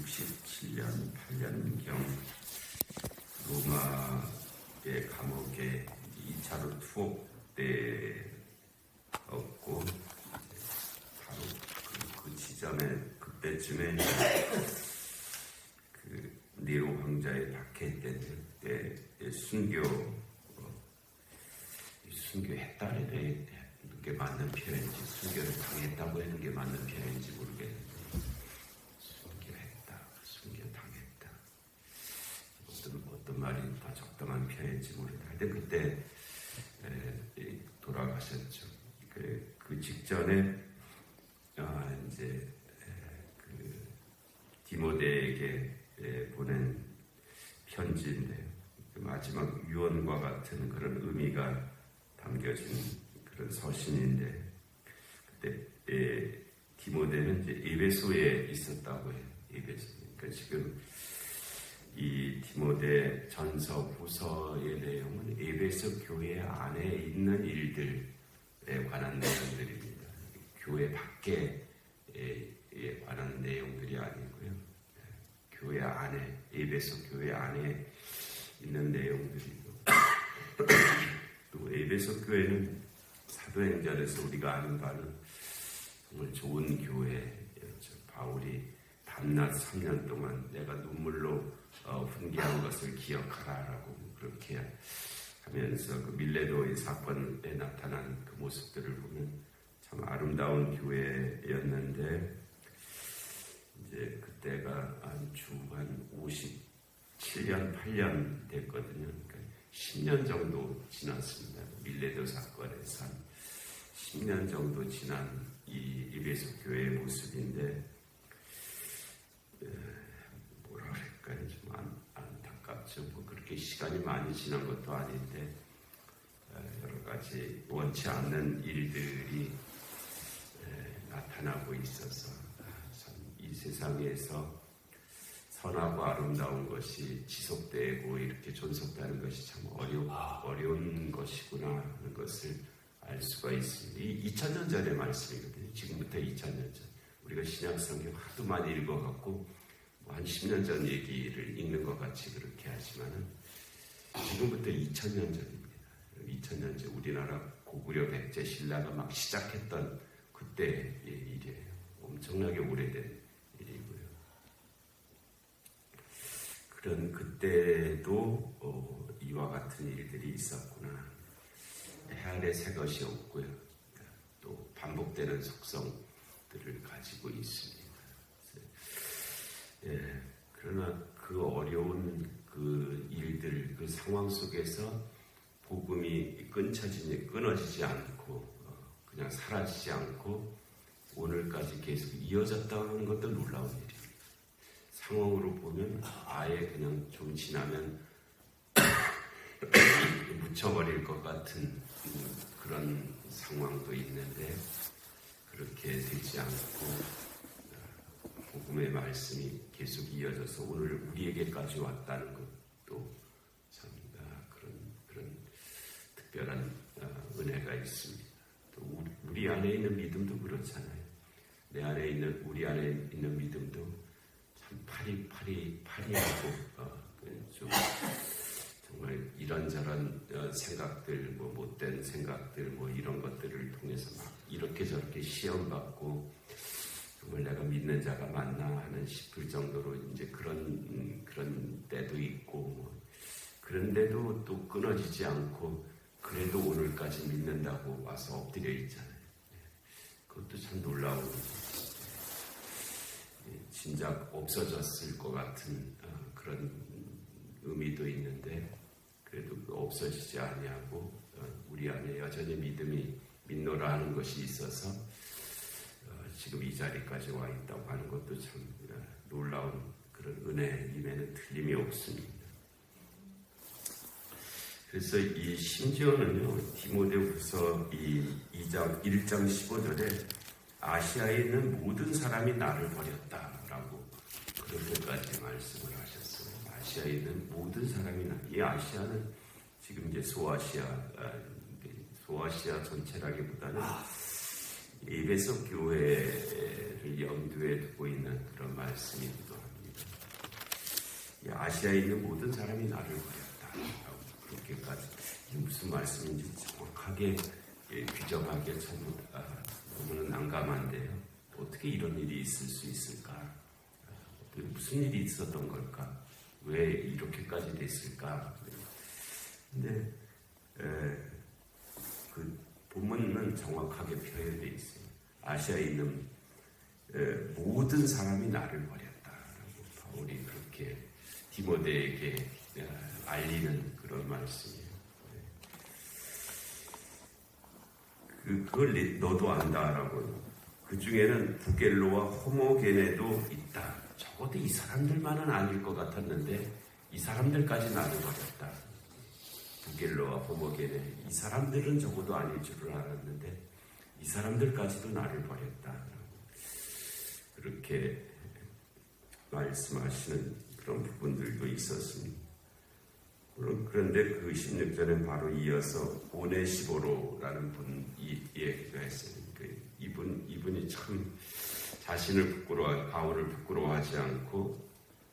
67년, 8년경 로마의 감옥에 2차로 투옥되었고 바로 그 지점에 그때쯤에 그 네로 황자에 박해했던 때 순교했다는 게 맞는 표현인지 순교를 당했다고 하는 게 맞는 표현인지 모르겠는데 순교당했다 어떤 말이 더 적당한 표현인지 모르겠는데 하여튼 그때 돌아가셨죠. 그 직전에 이제 그 디모데에게 보낸 편지인데 마지막 유언과 같은 그런 의미가 담겨진 그런 서신인데 그때 디모데는 이제 에베소에 있었다고 해요. 에베소. 그러니까 지금 이 디모데 전서 후서의 내용은 에베소 교회 안에 있는 일들에 관한 내용들입니다. 교회 밖에 관한 내용들이 아니고요. 교회 안에, 에베소 교회 안에 있는 내용들이고 또 에베소 교회는 사도행전에서 우리가 아는 바는 정말 좋은 교회였죠. 바울이 밤낮 3년 동안 내가 눈물로 훈계한 것을 기억하라라고 그렇게 하면서 그 밀레도의 사건에 나타난 그 모습들을 보면 참 아름다운 교회였는데 이제 그때가 한 57년, 8년 됐거든요. 그러니까 10년 정도 지났습니다. 밀레도 사건에서 10년 정도 지난 이 에베소 교회의 모습인데 뭐라 그럴까요? 좀 안타깝죠. 뭐 그렇게 시간이 많이 지난 것도 아닌데 여러 가지 원치 않는 일들이 나타나고 있어서 참 이 세상에서 선하고 아름다운 것이 지속되고 이렇게 존속되는 것이 참 어려운 것이구나 하는 것을 알 수가 있습니다. 이 2000년 전의 말씀이거든요. 지금부터 2000년 전. 우리가 신약성경 하도 많이 읽어갖고 한 10년 전 얘기를 읽는 것 같이 그렇게 하지만은 지금부터 2000년 전입니다. 2000년 전 우리나라 고구려 백제 신라가 막 시작했던 그때의 일이에요. 엄청나게 오래된 일이고요. 그런 그때도 이와 같은 일들이 있었구나. 해 아래 새 것이 없고요. 또 반복되는 속성들을 가지고 있습니다. 그러나 그 어려운 그 일들, 그 상황 속에서 복음이 끊어지지 않고 그냥 사라지지 않고 오늘까지 계속 이어졌다는 것도 놀라운 일입니다. 상황으로 보면 아예 그냥 좀 지나면 묻혀버릴 것 같은 그런 상황도 있는데 그렇게 되지 않고 복음의 말씀이 계속 이어져서 오늘 우리에게까지 왔다는 것도 참 그런 특별한 은혜가 있습니다. 또 우리 안에 있는 믿음도 그렇잖아요. 우리 안에 있는 믿음도 참 파리하고 좀 정말 이런저런 생각들, 뭐 못된 생각들, 뭐 이런 것들을 통해서 막 이렇게 저렇게 시험받고 정말 내가 믿는 자가 맞나 하는 싶을 정도로 이제 그런 때도 있고 뭐 그런데도 또 끊어지지 않고 그래도 오늘까지 믿는다고 와서 엎드려 있잖아요. 그것도 참 놀라운 일이죠. 진작 없어졌을 것 같은 그런 의미도 있는데 그래도 없어지지 아니하고 우리 안에 여전히 믿음이 믿노라 하는 것이 있어서 지금 이 자리까지 와 있다고 하는 것도 참 놀라운 그런 은혜임에는 틀림이 없습니다. 그래서 이 심지어는요, 디모데후서 이 1장 15절에 아시아에 있는 모든 사람이 나를 버렸다라고 그렇게까지 말씀을 하셨어요. 아시아에 있는 모든 사람이 이 아시아는 지금 이제 소아시아 전체라기보다는 에베소 교회를 염두에 두고 있는 그런 말씀이기도 합니다. 아시아에 있는 모든 사람이 나를 버렸다. 그렇게까지 무슨 말씀인지 정확하게 규정하기에 참 너무나 난감한데요. 어떻게 이런 일이 있을 수 있을까? 무슨 일이 있었던 걸까? 왜 이렇게까지 됐을까? 근데 그 본문은 정확하게 표현되어 있어요. 아시아에 있는 모든 사람이 나를 버렸다라고 바울이 그렇게 디모데에게 알리는 그런 말씀이에요. 그걸 너도 안다라고. 그 중에는 부겔로와 호모게네도 있다. 적어도 이 사람들만은 아닐 것 같았는데 이 사람들까지 나를 버렸다. 부겔로와 호모게네, 이 사람들은 적어도 아닐 줄을 알았는데 이 사람들까지도 나를 버렸다. 그렇게 말씀하시는 그런 부분들도 있었습니다. 그런데 그 16절에 바로 이어서 오네시보로라는 분이 얘기가 했어요. 이분이 참 자신을 바울을 부끄러워하지 않고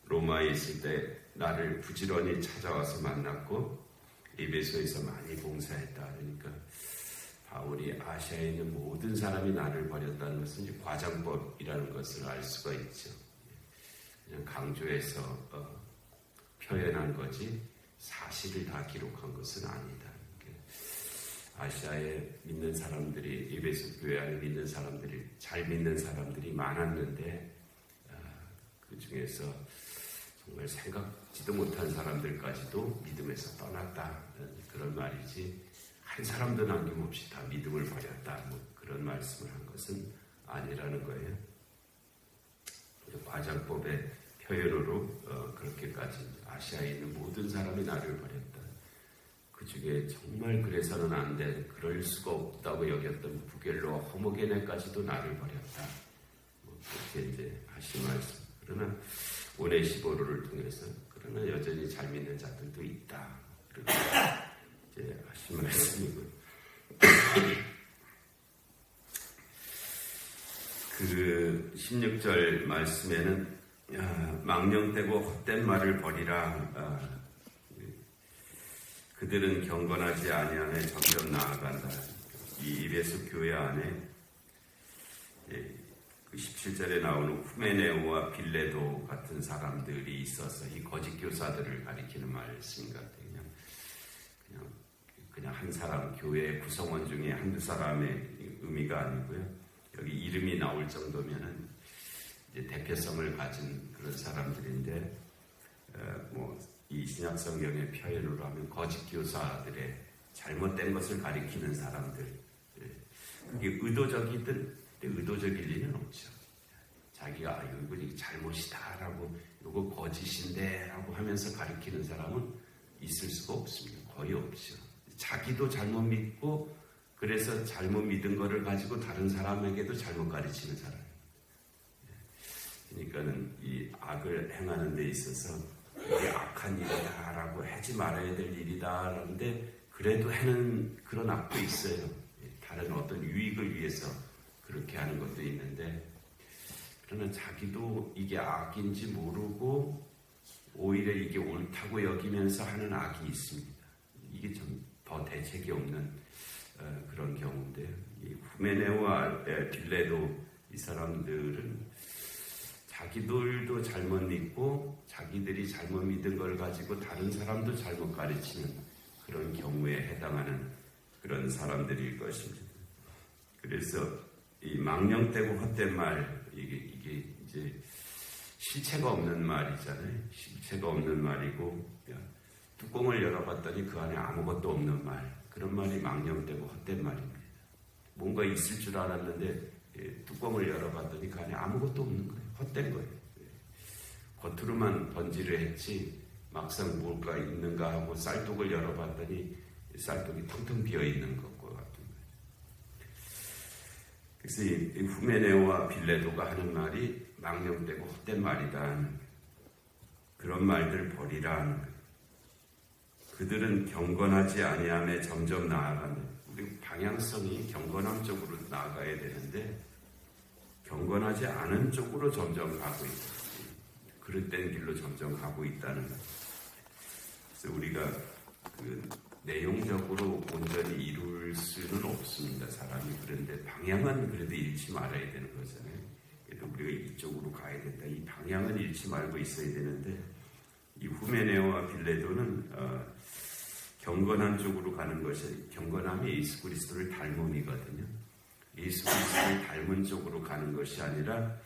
로마에 있을 때 나를 부지런히 찾아와서 만났고 에베소에서 많이 봉사했다. 그러니까 바울이 아시아에 있는 모든 사람이 나를 버렸다는 것은 이제 과장법이라는 것을 알 수가 있죠. 그냥 강조해서 표현한 거지 사실을 다 기록한 것은 아니다. 아시아에 믿는 사람들이, 에베소 교회 안에 믿는 사람들이, 잘 믿는 사람들이 많았는데 그 중에서 정말 생각지도 못한 사람들까지도 믿음에서 떠났다. 그런 말이지 한 사람도 남김없이 다 믿음을 버렸다. 그런 말씀을 한 것은 아니라는 거예요. 과장법의 표현으로 그렇게까지 아시아에 있는 모든 사람이 나를 버렸다. 그 중에 정말 그래서는 안 돼, 그럴 수가 없다고 여겼던 부겔로와 호모게네까지도 나를 버렸다. 그렇게 이제 하신 말씀. 그러나 오네시보로를 통해서 그러나 여전히 잘 믿는 자들도 있다. 그렇게 이제 하신 말씀이고요. 그 16절 말씀에는 망령되고 헛된 말을 버리라. 그들은 경건하지 아니하며 점점 나아간다. 이 에베소 교회 안에 그 17절에 나오는 후메네오와 빌레도 같은 사람들이 있어서 이 거짓 교사들을 가리키는 말씀 같아요. 그냥 한 사람, 교회 구성원 중에 한두 사람의 의미가 아니고요. 여기 이름이 나올 정도면은 이제 대표성을 가진 그런 사람들인데, 이 신약 성경의 표현으로 하면 거짓 교사들의 잘못된 것을 가리키는 사람들. 그게 의도적이든 의도적일 리는 없죠. 자기가 이거 잘못이다라고, 이거 거짓인데라고 하면서 가리키는 사람은 있을 수가 없습니다. 거의 없죠. 자기도 잘못 믿고 그래서 잘못 믿은 거를 가지고 다른 사람에게도 잘못 가르치는 사람. 그러니까는 이 악을 행하는 데 있어서 이게 악한 일이다라고 하지 말아야 될 일이다라는데 그래도 하는 그런 악도 있어요. 다른 어떤 유익을 위해서 그렇게 하는 것도 있는데, 그러나 자기도 이게 악인지 모르고 오히려 이게 옳다고 여기면서 하는 악이 있습니다. 이게 좀 더 대책이 없는 그런 경우인데요. 이 후메네오와 빌레도 이 사람들은 자기들도 잘못 믿고 자기들이 잘못 믿은 걸 가지고 다른 사람도 잘못 가르치는 그런 경우에 해당하는 그런 사람들일 것입니다. 그래서 이 망령되고 헛된 말, 이게 이제 실체가 없는 말이잖아요. 실체가 없는 말이고, 뚜껑을 열어봤더니 그 안에 아무것도 없는 말, 그런 말이 망령되고 헛된 말입니다. 뭔가 있을 줄 알았는데 뚜껑을 열어봤더니 그 안에 아무것도 없는 거예요. 헛된 거예요. 겉으로만 번지를 했지 막상 뭘까 있는가 하고 쌀독을 열어봤더니 쌀독이 텅텅 비어있는 것과 같은 거예요. 그래서 이 후메네오와 빌레도가 하는 말이 망령되고 헛된 말이다. 그런 말들 버리라 하는 거예요. 그들은 경건하지 아니하며 점점 나아가는, 우리 방향성이 경건함 쪽으로 나아가야 되는데 경건하지 않은 쪽으로 점점 가고 있다. 그릇된 길로 점점 가고 있다는 것. 그래서 우리가 그 내용적으로 온전히 이룰 수는 없습니다. 사람이. 그런데 방향은 그래도 잃지 말아야 되는 거잖아요. 그래도 우리가 이쪽으로 가야 된다. 이 방향은 잃지 말고 있어야 되는데 이 후메네오와 빌레도는 경건한 쪽으로 가는 것이, 경건함이 예수 그리스도를 닮음이거든요. 예수 그리스도를 닮은 쪽으로 가는 것이 아니라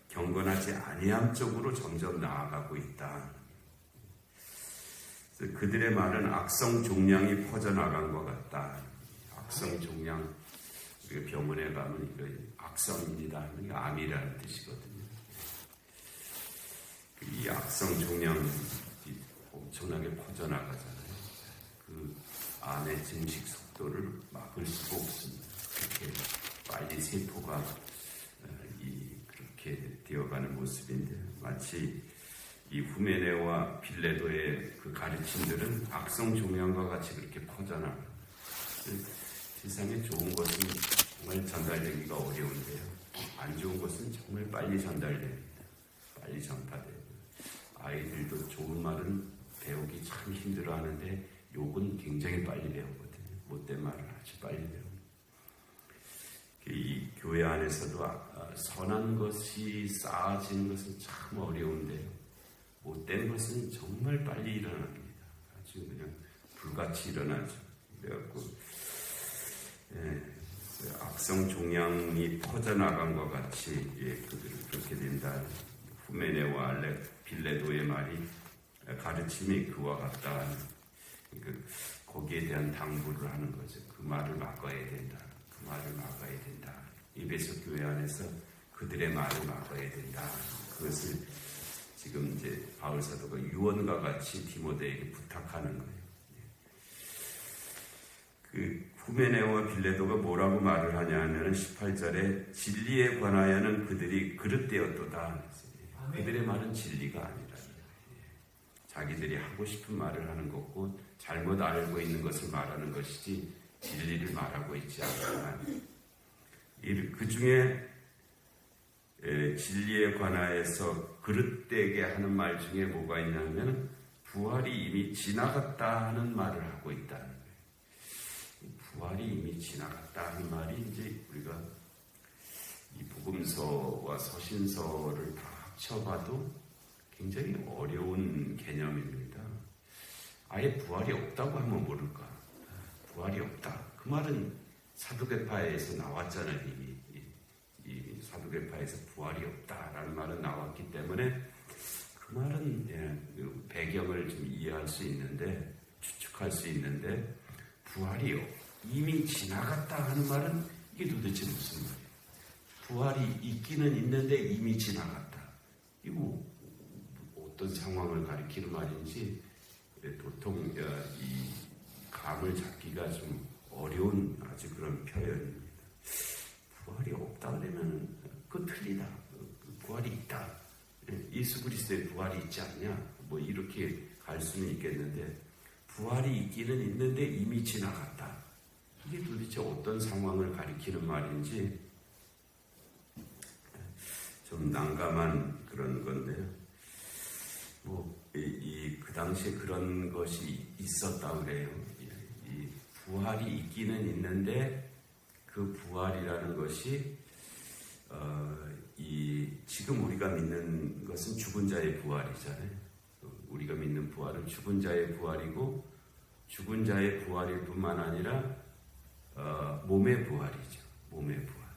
경건하지 아니함 쪽으로 점점 나아가고 있다. 그들의 말은 악성 종양이 퍼져나간 것 같다. 악성 종양, 우리가 병원에 가면 이거 악성입니다. 이게 암이라는 뜻이거든요. 이 악성 종양이 엄청나게 퍼져나가잖아요. 그 암의 증식 속도를 막을 수가 없습니다. 그렇게 빨리 세포가 그렇게 되어가는 모습인데, 마치 이 후메네와 빌레도의 그 가르침들은 악성 종양과 같이 그렇게 퍼져나가요. 세상에 좋은 것은 정말 전달되기가 어려운데요. 안 좋은 것은 정말 빨리 전달됩니다. 빨리 전파돼요. 아이들도 좋은 말은 배우기 참 힘들어하는데 욕은 굉장히 빨리 배우거든요. 못된 말은 아주 빨리 배웁니다. 이 교회 안에서도 선한 것이 쌓아지는 것은 참 어려운데요. 못된 것은 정말 빨리 일어납니다. 아주 그냥 불같이 일어나죠. 그래갖고 악성 종양이 퍼져나간 것 같이 그들은 그렇게 된다. 후메네와 빌레도의 말이, 가르침이 그와 같다. 거기에 대한 당부를 하는 거죠. 그 말을 막아야 된다. 그 말을 막아야 된다. 에베소 교회 안에서 그들의 말을 막아야 된다. 그것을 지금 이제 바울 사도가 유언과 같이 디모데에게 부탁하는 거예요. 그 후메네오와 빌레도가 뭐라고 말을 하냐 하면 18절에 진리에 관하여는 그들이 그릇되었도다. 그들의 말은 진리가 아니라 자기들이 하고 싶은 말을 하는 것고 잘못 알고 있는 것을 말하는 것이지 진리를 말하고 있지 않구나. 그 중에 진리에 관하여서 그릇되게 하는 말 중에 뭐가 있냐면 부활이 이미 지나갔다 하는 말을 하고 있다는 거예요. 부활이 이미 지나갔다 하는 말이 이제 우리가 이 복음서와 서신서를 다 합쳐봐도 굉장히 어려운 개념입니다. 아예 부활이 없다고 하면 모를까? 부활이 없다. 그 말은 사두개파에서 나왔잖아요. 이미 이 사두개파에서 부활이 없다라는 말은 나왔기 때문에 그 말은 배경을 좀 이해할 수 있는데, 추측할 수 있는데, 부활이 이미 지나갔다 하는 말은 이게 도대체 무슨 말이에요? 부활이 있기는 있는데 이미 지나갔다. 이거 어떤 상황을 가리키는 말인지 도통 이 감을 잡기가 좀 어려운 아주 그런 표현입니다. 부활이 없다 그러면 그거 틀리다. 부활이 있다. 예수 그리스도의 부활이 있지 않냐? 뭐 이렇게 갈 수는 있겠는데 부활이 있기는 있는데 이미 지나갔다. 이게 도대체 어떤 상황을 가리키는 말인지 좀 난감한 그런 건데요. 그 당시에 그런 것이 있었다 그래요. 이 부활이 있기는 있는데 그 부활이라는 것이 지금 우리가 믿는 것은 죽은 자의 부활이잖아요. 우리가 믿는 부활은 죽은 자의 부활이고 죽은 자의 부활일 뿐만 아니라 몸의 부활이죠. 몸의 부활.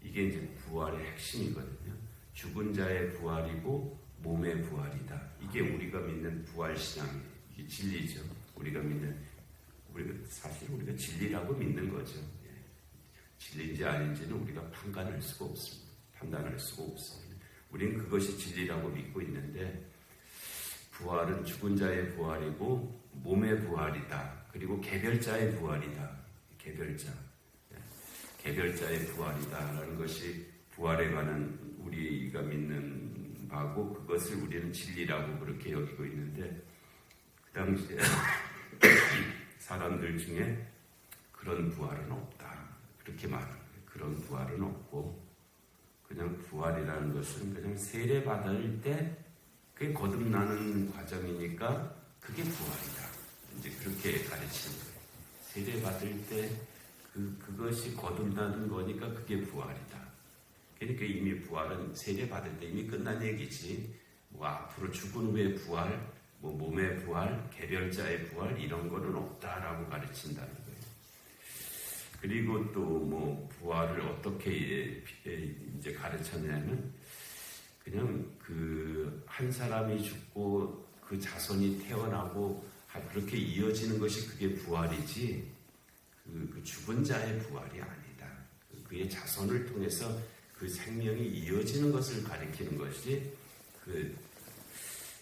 이게 이제 부활의 핵심이거든요. 죽은 자의 부활이고 몸의 부활이다. 이게 우리가 믿는 부활 신앙이에요. 이게 진리죠. 우리가 진리라고 믿는 거죠. 진리인지 아닌지는 우리가 판단할 수가 없습니다. 우리는 그것이 진리라고 믿고 있는데 부활은 죽은 자의 부활이고 몸의 부활이다. 그리고 개별자의 부활이다. 개별자의 부활이다라는 것이 부활에 관한 우리가 믿는 바고 그것을 우리는 진리라고 그렇게 여기고 있는데 그 당시에 사람들 중에 그런 부활은 없다. 그렇게 말하는 거예요. 그런 부활은 없고 그냥 부활이라는 것은 그냥 세례 받을 때 그게 거듭나는 과정이니까 그게 부활이다. 이제 그렇게 가르치는 거예요. 세례 받을 때 그것이 거듭나는 거니까 그게 부활이다. 그러니까 이미 부활은 세례 받을 때 이미 끝난 얘기지. 뭐 앞으로 죽은 후의 부활, 뭐 몸의 부활, 개별자의 부활 이런 거는 없다라고 가르친다는 거예요. 그리고 또 뭐 부활을 어떻게 이제 가르쳤냐면 그냥 그 한 사람이 죽고 그 자손이 태어나고 그렇게 이어지는 것이 그게 부활이지 그 죽은 자의 부활이 아니다. 그의 자손을 통해서 그 생명이 이어지는 것을 가리키는 것이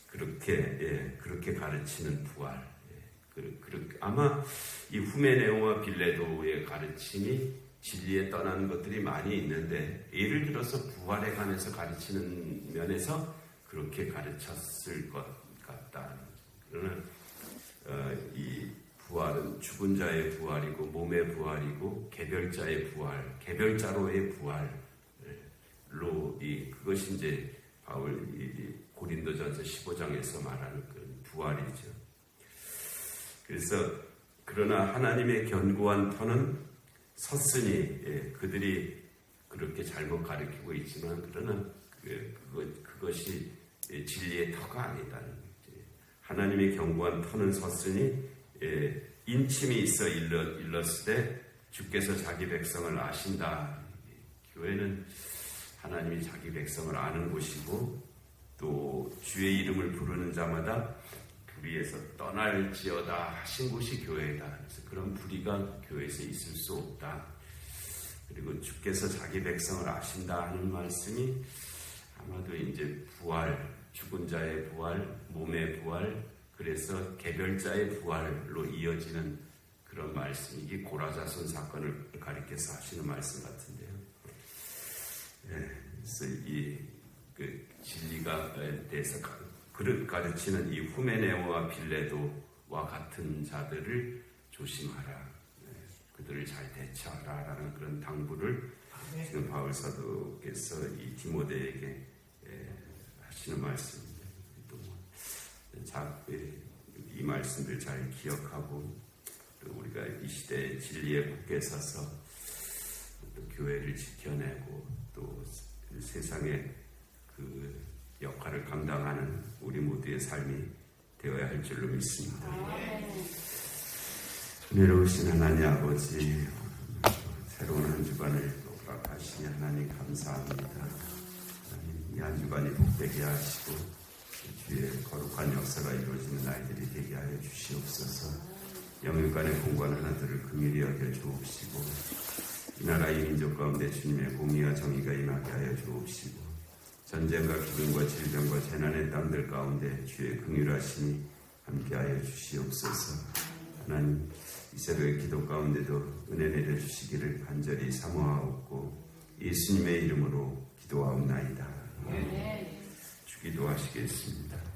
그렇게 가르치는 부활. 아마 이 후메네오와 빌레도의 가르침이 진리에 떠나는 것들이 많이 있는데 예를 들어서 부활에 관해서 가르치는 면에서 그렇게 가르쳤을 것 같다. 그러나 이 부활은 죽은 자의 부활이고 몸의 부활이고 개별자의 부활, 개별자로의 부활로 그것이 이제 바울이 고린도전서 15장에서 말하는 그 부활이죠. 그래서 그러나 하나님의 견고한 터는 섰으니 그들이 그렇게 잘못 가르치고 있지만 그러나 그것이 진리의 터가 아니다. 하나님의 견고한 터는 섰으니 인침이 있어 일렀을 때 주께서 자기 백성을 아신다. 교회는 하나님이 자기 백성을 아는 곳이고 또 주의 이름을 부르는 자마다 불의에서 떠날지어다 하신 곳이 교회다. 그래서 그런 불의가 교회에서 있을 수 없다. 그리고 주께서 자기 백성을 아신다 하는 말씀이 아마도 이제 부활, 죽은 자의 부활, 몸의 부활, 그래서 개별자의 부활로 이어지는 그런 말씀이 이게 고라자손 사건을 가리켜서 하시는 말씀 같은데요. 그래서 그 진리가 대해서 가르치는 이 후메네오와 빌레도와 같은 자들을 조심하라. 그들을 잘 대처하라. 라는 그런 당부를 지금 바울 사도께서 이 디모데에게 하시는 말씀입니다. 이 말씀들 잘 기억하고 또 우리가 이 시대의 진리에 굳게 서서 또 교회를 지켜내고 또 세상의 그 역할을 감당하는 우리 모두의 삶이 되어야 할 줄로 믿습니다. 은혜로우신 하나님 아버지, 새로운 한 주간을 허락하시니 하나님 감사합니다. 하나님, 이 한 주간이 복되게 하시고 주의 거룩한 역사가 이루어지는 날들이 되게 하여 주시옵소서. 영육간의 공간 하나들을 긍휼히 여겨 주옵시고 이 나라 이 민족 가운데 주님의 공의와 정의가 임하게 하여 주옵시고 전쟁과 기근과 질병과 재난의 땅들 가운데 주의 긍휼하심이 함께하여 주시옵소서. 하나님, 이 새벽의 기도 가운데도 은혜 내려주시기를 간절히 사모하옵고 예수님의 이름으로 기도하옵나이다. 주기도하시겠습니다.